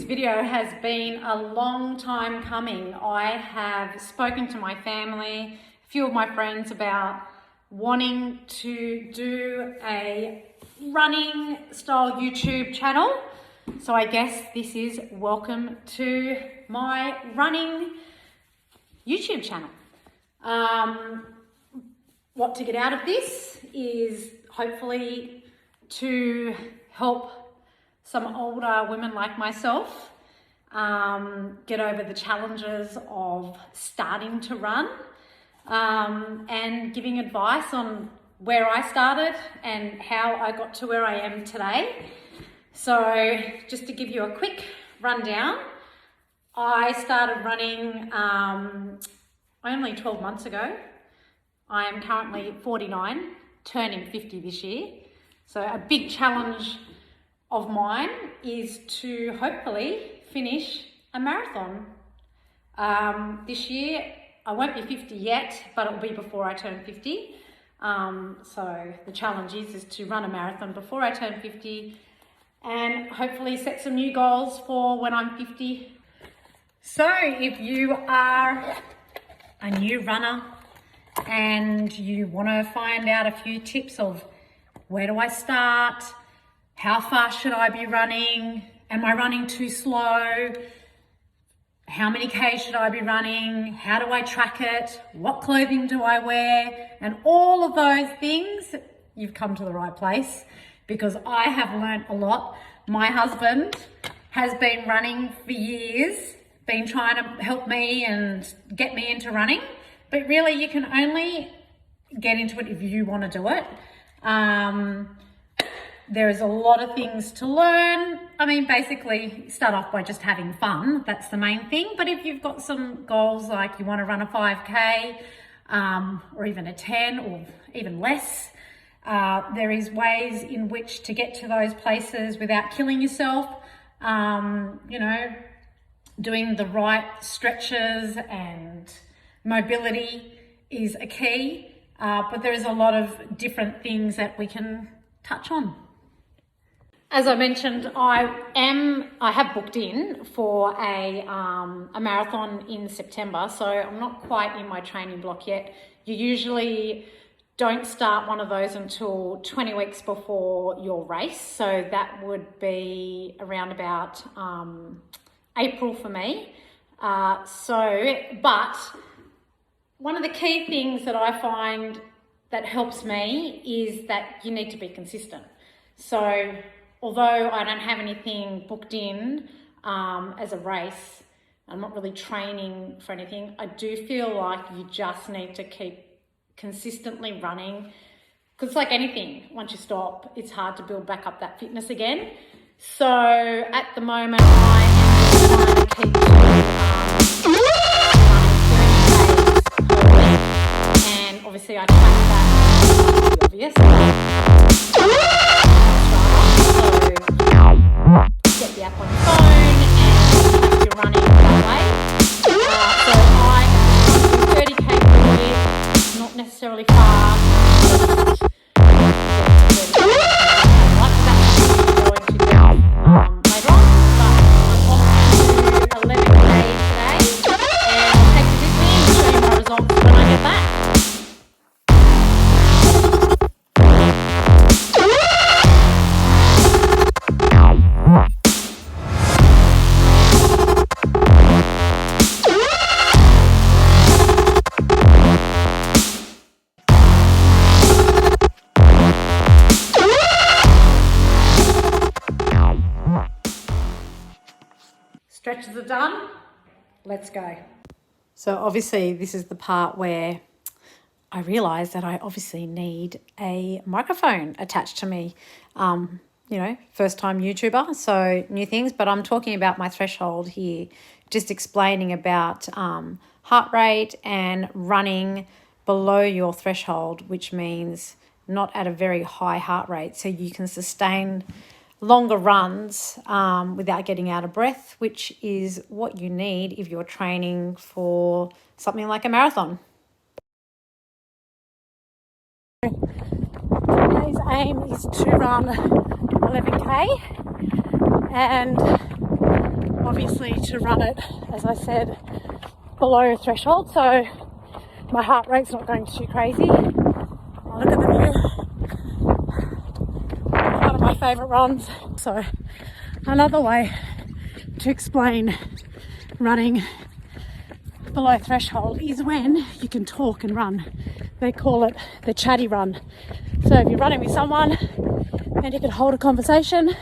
video has been a long time coming. I have spoken to my family, a few of my friends about wanting to do a running style YouTube channel. So I guess this is welcome to my running YouTube channel. What to get out of this is hopefully to help some older women like myself get over the challenges of starting to run and giving advice on where I started and how I got to where I am today. So just to give you a quick rundown, I started running only 12 months ago. I am currently 49, turning 50 this year. So a big challenge of mine is to hopefully finish a marathon. This year, I won't be 50 yet, but it'll be before I turn 50. So the challenge is to run a marathon before I turn 50 and hopefully set some new goals for when I'm 50. So if you are a new runner and you want to find out a few tips of where do I start, how fast should I be running, am I running too slow, how many Ks should I be running, how do I track it, what clothing do I wear, and all of those things, you've come to the right place because I have learnt a lot. My husband has been running for years, been trying to help me and get me into running, but really you can only get into it if you want to do it. There is a lot of things to learn. I mean, basically start off by just having fun. That's the main thing. But if you've got some goals, like you want to run a 5K or even a 10 or even less, there is ways in which to get to those places without killing yourself. Doing the right stretches and mobility is a key. But there is a lot of different things that we can touch on. As I mentioned, I have booked in for a marathon in September, so I'm not quite in my training block yet. You usually don't start one of those until 20 weeks before your race, so that would be around about April for me. But one of the key things that I find that helps me is that you need to be consistent. So although I don't have anything booked in as a race, I'm not really training for anything, I do feel like you just need to keep consistently running, because it's like anything, once you stop, it's hard to build back up that fitness again. So at the moment, I am trying to keep and obviously I track that, obvious. So get the app on your phone and track your running that way. So I am 30K per year, not necessarily fast. Stretches are done, let's go. So obviously this is the part where I realise that I obviously need a microphone attached to me. First time YouTuber, so new things, but I'm talking about my threshold here, just explaining about heart rate and running below your threshold, which means not at a very high heart rate, so you can sustain longer runs without getting out of breath, which is what you need if you're training for something like a marathon. Today's aim is to run 11K, and obviously to run it, as I said, below threshold, so my heart rate's not going too crazy. Oh, look at the view. One of my favourite runs. So another way to explain running below threshold is when you can talk and run. They call it the chatty run. So if you're running with someone and you can hold a conversation,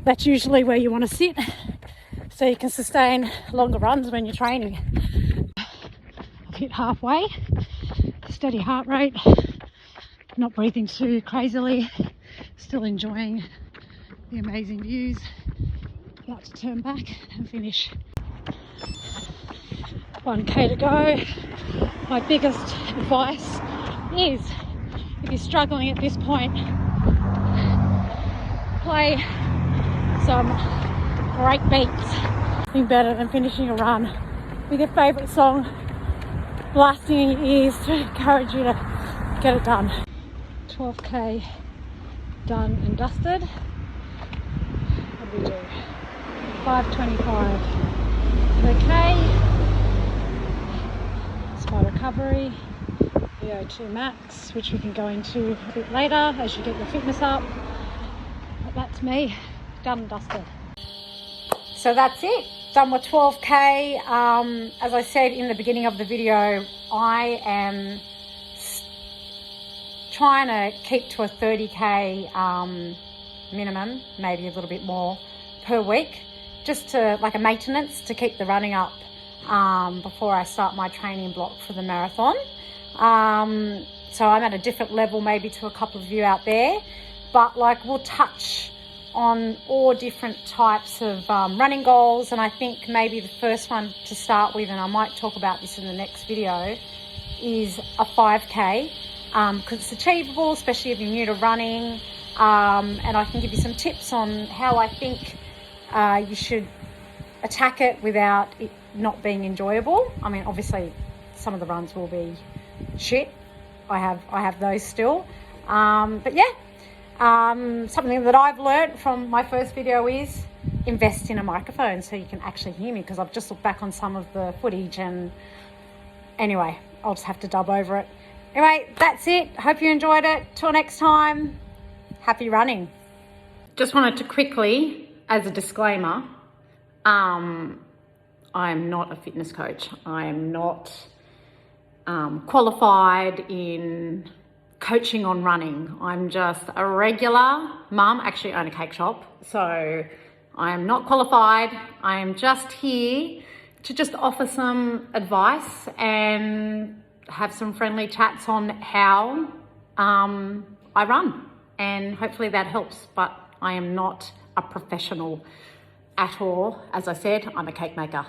that's usually where you want to sit so you can sustain longer runs when you're training. I've hit halfway, steady heart rate, not breathing too crazily, still enjoying the amazing views. About to turn back and finish. 1k to go. My biggest advice is, if you're struggling at this point, play some break beats. Nothing better than finishing a run with your favourite song blasting in your ears to encourage you to get it done. 12k done and dusted. What do we do? 5:25. Okay. It's my recovery. VO2 max, which we can go into a bit later as you get your fitness up. But that's me, done and dusted. So that's it, done with 12k. As I said in the beginning of the video, I am trying to keep to a 30k minimum, maybe a little bit more per week, just to like a maintenance to keep the running up before I start my training block for the marathon. So I'm at a different level maybe to a couple of you out there, but like we'll touch on all different types of running goals, and I think maybe the first one to start with, and I might talk about this in the next video, is a 5k, because it's achievable, especially if you're new to running, and I can give you some tips on how I think you should attack it without it not being enjoyable. I mean, obviously some of the runs will be shit. I have those still, but yeah. Something that I've learnt from my first video is invest in a microphone so you can actually hear me, because I've just looked back on some of the footage, and anyway, I'll just have to dub over it. Anyway, that's it. Hope you enjoyed it. Till next time, happy running. Just wanted to quickly, as a disclaimer, I'm not a fitness coach. I am not qualified in coaching on running. I'm just a regular mum, actually own a cake shop, so I am not qualified. I am just here to just offer some advice and have some friendly chats on how I run, and hopefully that helps, but I am not a professional at all. As I said, I'm a cake maker.